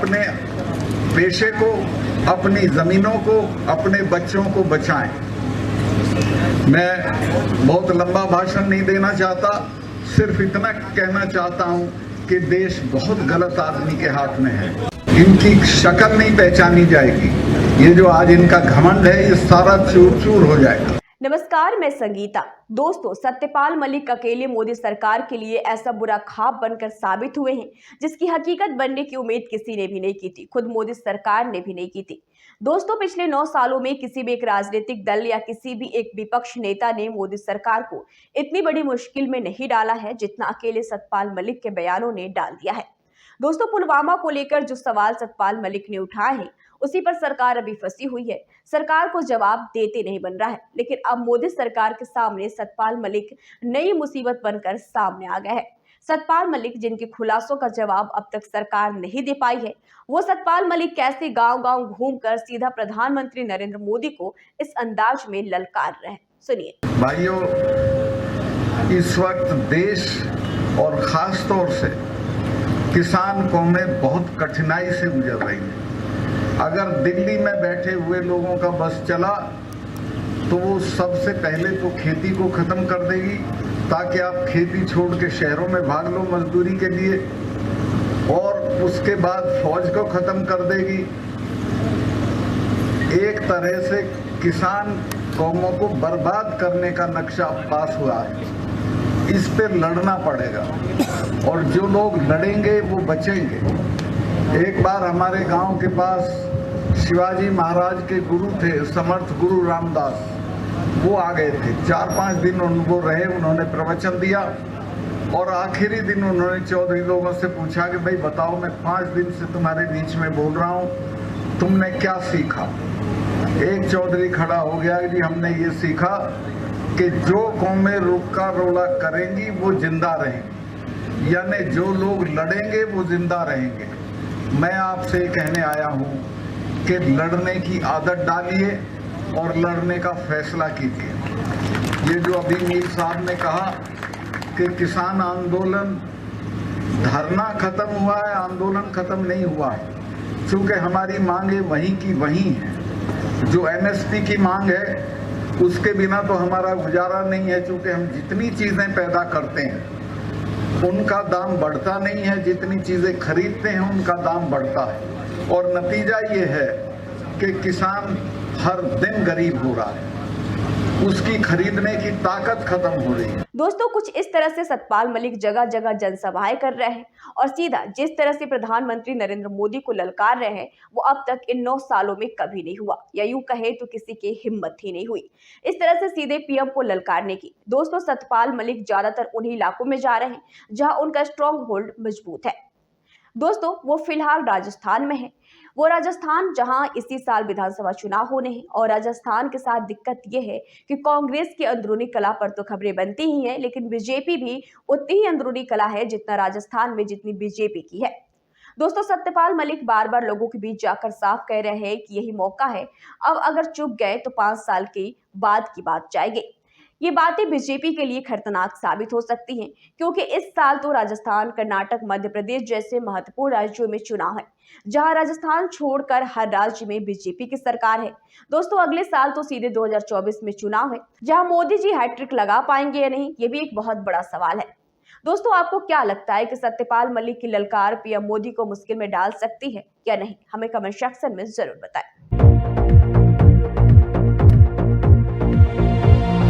अपने पेशे को, अपनी जमीनों को, अपने बच्चों को बचाएं। मैं बहुत लंबा भाषण नहीं देना चाहता, सिर्फ इतना कहना चाहता हूं कि देश बहुत गलत आदमी के हाथ में है। इनकी शक्ल नहीं पहचानी जाएगी। ये जो आज इनका घमंड है, ये सारा चूर चूर हो जाएगा। नमस्कार, मैं संगीता। दोस्तों, सत्यपाल मलिक अकेले मोदी सरकार के लिए ऐसा बुरा ख्वाब बनकर साबित हुए हैं जिसकी हकीकत बनने की उम्मीद किसी ने भी नहीं की थी, खुद मोदी सरकार ने भी नहीं की थी। दोस्तों, पिछले 9 सालों में किसी भी एक राजनीतिक दल या किसी भी एक विपक्ष नेता ने मोदी सरकार को इतनी बड़ी मुश्किल में नहीं डाला है जितना अकेले सत्यपाल मलिक के बयानों ने डाल दिया है। दोस्तों, पुलवामा को लेकर जो सवाल सत्यपाल मलिक ने उठाए हैं उसी पर सरकार अभी फंसी हुई है। सरकार को जवाब देते नहीं बन रहा है, लेकिन अब मोदी सरकार के सामने सत्यपाल मलिक नई मुसीबत बनकर सामने आ गया है। सत्यपाल मलिक जिनके खुलासों का जवाब अब तक सरकार नहीं दे पाई है, वो सत्यपाल मलिक कैसे गांव-गांव घूमकर सीधा प्रधानमंत्री नरेंद्र मोदी को इस अंदाज में ललकार रहे हैं। सुनिए। भाइयों, इस वक्त देश और खास तौर से किसान कौमें बहुत कठिनाई से गुजर रही है। अगर दिल्ली में बैठे हुए लोगों का बस चला तो वो सबसे पहले तो खेती को खत्म कर देगी, ताकि आप खेती छोड़ के शहरों में भाग लो मजदूरी के लिए, और उसके बाद फौज को खत्म कर देगी। एक तरह से किसान कौमों को बर्बाद करने का नक्शा पास हुआ है। इस पे लड़ना पड़ेगा, और जो लोग लड़ेंगे वो बचेंगे। एक बार हमारे गांव के पास शिवाजी महाराज के गुरु थे, समर्थ गुरु रामदास। वो आ गए थे, 4-5 दिन वो रहे, उन्होंने प्रवचन दिया, और आखिरी दिन उन्होंने चौधरी लोगों से पूछा कि भाई बताओ, मैं 5 दिन से तुम्हारे बीच में बोल रहा हूँ, तुमने क्या सीखा? एक चौधरी खड़ा हो गया कि हमने ये सीखा कि जो कौमें रुका रोला करेंगी वो जिंदा रहेंगी, यानी जो लोग लड़ेंगे वो जिंदा रहेंगे। मैं आपसे कहने आया हूँ कि लड़ने की आदत डालिए और लड़ने का फैसला कीजिए। ये जो अभी मीर साहब ने कहा कि किसान आंदोलन, धरना खत्म हुआ है, आंदोलन खत्म नहीं हुआ है, क्योंकि हमारी मांगे वहीं की वहीं हैं। जो एमएसपी की मांग है उसके बिना तो हमारा गुजारा नहीं है, क्योंकि हम जितनी चीजें पैदा करते हैं उनका दाम बढ़ता नहीं है, जितनी चीजें खरीदते हैं उनका दाम बढ़ता है, और नतीजा ये है कि किसान हर दिन गरीब हो रहा है, उसकी खरीदने की ताकत खत्म हो रही है। दोस्तों, कुछ इस तरह से सत्यपाल मलिक जगह जगह जनसभाएं कर रहे हैं और सीधा जिस तरह से प्रधानमंत्री नरेंद्र मोदी को ललकार रहे हैं वो अब तक इन 9 सालों में कभी नहीं हुआ, या यूं कहे तो किसी की हिम्मत ही नहीं हुई इस तरह से सीधे पीएम को ललकारने की। दोस्तों, सत्यपाल मलिक ज्यादातर उन्हीं इलाकों में जा रहे हैं जहां उनका स्ट्रॉन्ग होल्ड मजबूत है। दोस्तों, वो फिलहाल राजस्थान में है। वो राजस्थान जहां इसी साल विधानसभा चुनाव होने हैं, और राजस्थान के साथ दिक्कत यह है कि कांग्रेस की अंदरूनी कला पर तो खबरें बनती ही हैं, लेकिन बीजेपी भी उतनी ही अंदरूनी कला है जितना राजस्थान में जितनी बीजेपी की है। दोस्तों, सत्यपाल मलिक बार बार लोगों के बीच जाकर साफ कह रहे हैं कि यही मौका है, अब अगर चुप गए तो 5 साल के बाद की बात जाएगी। ये बातें बीजेपी के लिए खतरनाक साबित हो सकती हैं, क्योंकि इस साल तो राजस्थान, कर्नाटक, मध्य प्रदेश जैसे महत्वपूर्ण राज्यों में चुनाव है, जहां राजस्थान छोड़कर हर राज्य में बीजेपी की सरकार है। दोस्तों, अगले साल तो सीधे 2024 में चुनाव है, जहां मोदी जी हैट्रिक लगा पाएंगे या नहीं, ये भी एक बहुत बड़ा सवाल है। दोस्तों, आपको क्या लगता है कि सत्यपाल मलिक की ललकार पीएम मोदी को मुश्किल में डाल सकती है या नहीं? हमें कमेंट सेक्शन में जरूर बताएं।